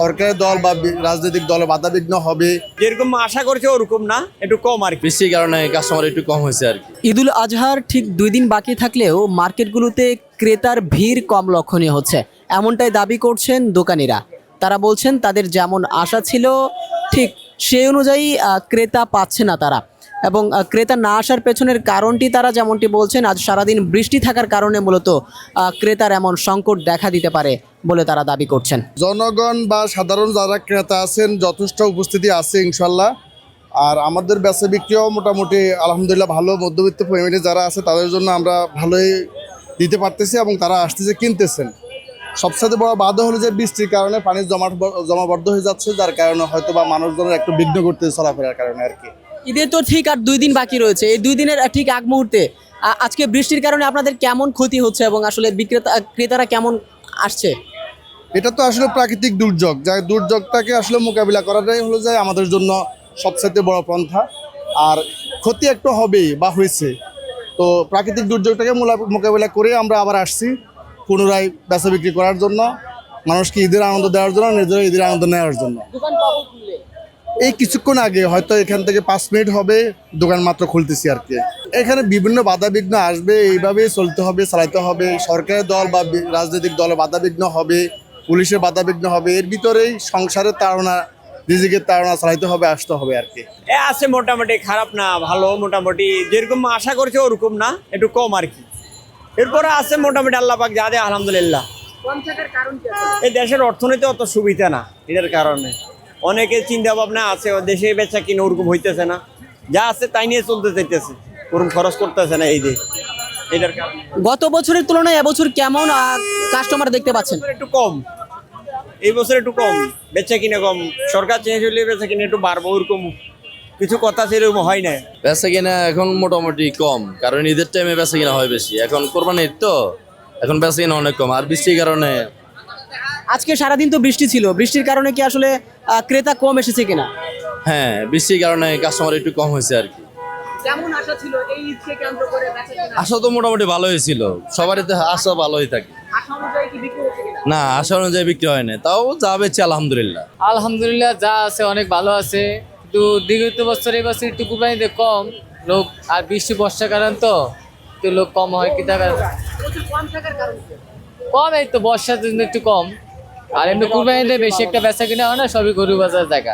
সরকারি দল বা রাজনৈতিক দলে বাধাবিঘ্ন হবে, যেরকম আশা করছে ওরকম না, একটু কম আর কি। বৃষ্টির কারণে কাস্টমার একটু কম হয়েছে আর কি। ঈদুল আজহার ঠিক 2 দিন বাকি থাকলেও মার্কেটগুলোতে ক্রেতার ভিড় কম লক্ষণীয় হচ্ছে, এমনটাই দাবি করছেন দোকানিরা। তারা বলছেন তাদের যেমন আশা ছিল ঠিক সেই অনুযায়ী ক্রেতা পাচ্ছে না তারা, এবং ক্রেতা না আসার পেছনের কারণটি তারা যেমনটি বলছেন, আজ সারাদিন বৃষ্টি থাকার কারণে মূলত ক্রেতার এমন সংকট দেখা দিতে পারে বলে তারা দাবি করছেন। জনগণ বা সাধারণ যারা ক্রেতা আছেন যথেষ্ট উপস্থিতি আছে ইনশাল্লাহ। আর আমাদের বেচা বিক্রিও মোটামুটি আলহামদুলিল্লাহ ভালো, মধ্যবিত্ত ফ্যামিলি যারা আছে তাদের জন্য আমরা ভালোই দিতে পারতেছি এবং তারা আসতেছে কিনতেছেন। সবচেয়ে বড় বাধা হলো যে বৃষ্টির কারণে পানি জমাবদ্ধ হয়ে যাচ্ছে, যার কারণে হয়তো বা মানুষজনের একটু বিঘ্ন করতেছে চলাফেরার কারণে আর কি। ঈদের তো ঠিক আর 2 দিন বাকি রয়েছে, এই 2 দিনের ঠিক আগ মুহূর্তে আজকে বৃষ্টির কারণে আপনাদের কেমন ক্ষতি হচ্ছে এবং আসলে ক্রেতারা কেমন আসছে? এটা তো আসলে প্রাকৃতিক দুর্যোগ, যাই দুর্যোগটাকে আসলে মোকাবিলা করাটাই হলো যে আমাদের জন্য সবচেয়ে বড় পন্থা। আর ক্ষতি একটু হবেই বা হয়েছে, তো প্রাকৃতিক দুর্যোগটাকে মোকাবিলা করে আমরা আবার আসছি পুনরায় বেচা বিক্রি করার জন্য, মানুষকে ঈদের আনন্দ দেওয়ার জন্য, নিজেরা ঈদের আনন্দ নেওয়ার জন্য। এই কিছুক্ষণ আগে হয়তো এখান থেকে 5 মিনিট হবে দোকান মাত্র খুলতেছি আর কি। এখানে বিভিন্ন বাধাবিঘ্ন আসবে, এইভাবেই চলতে হবে, চালাতে হবে। সরকারি দল বা রাজনৈতিক দলে বাধাবিঘ্ন হবে, পুলিশের বাধাবিঘ্ন হবে, এর ভিতরেই সংসারের তাড়না, রিজিকের তাড়না চালাইতে হবে, আসতে হবে আর কি। আছে মোটামুটি, খারাপ না, ভালো মোটামুটি, যেরকম আশা করছে ওরকম না, একটু কম আর কি। এরপরে আছে মোটামুটি আল্লাহ পাক যা দেয় আলহামদুলিল্লাহ। এই দেশের অর্থনীতি অত সুবিধা না, এটার কারণে অনেকের চিন্তা ভাবনা আছে, দেশে বেচা কিনে ওরকম হইতেছে না, যা আছে তাই নিয়ে চলতে চাইতেছে, ওরকম খরচ করতেছে না এই দেশ, এটার কারণে। গত বছরের তুলনায় এবছর কেমন কাস্টমার দেখতে পাচ্ছেন? একটু কম, এই বছর একটু কম বেচা কিনে, কম। সরকার চেঞ্জ হলে বেচা কিনে একটু বাড়বো, ওরকম কিছু কথা সেরকম হয় না। বেচা কিনা এখন মোটামুটি কম, কারণ ঈদের টাইমে বেচা কিনা হয় বেশি। এখন কোরবানির ঈদ তো, এখন বেচা কিনা অনেক কম। আর বৃষ্টির কারণে আজকে সারাদিন তো বৃষ্টি ছিল, বৃষ্টির কারণে কি আসলে ক্রেতা কম এসেছে কিনা? হ্যাঁ, বৃষ্টির কারণে কাস্টমার একটু কম হয়েছে আর কি। কেমন আশা ছিল এই ঈদকে কেন্দ্র করে বেচাকেনা? আশা তো মোটামুটি ভালোই ছিল, সবারই তো আশা ভালোই থাকে। আশা অনুযায়ী কি বিক্রি হচ্ছে কিনা? না, আশা অনুযায়ী বিক্রি হয় না, তাও যা বেচে আলহামদুলিল্লাহ। আলহামদুলিল্লাহ যা আছে অনেক ভালো আছে, কিন্তু বিগত বছর এই বছর একটু কুরবানিতে কম লোক, আর বৃষ্টি বর্ষার কারণ তো একটু লোক কম হয়। কি টাকা কম থাকার কারণ কি? কম, এই তো বর্ষার জন্য একটু কম। আর এমনি কুরবানিতে বেশি একটা বেচা কিনা হয় না, সবই গরু বাজার জায়গা।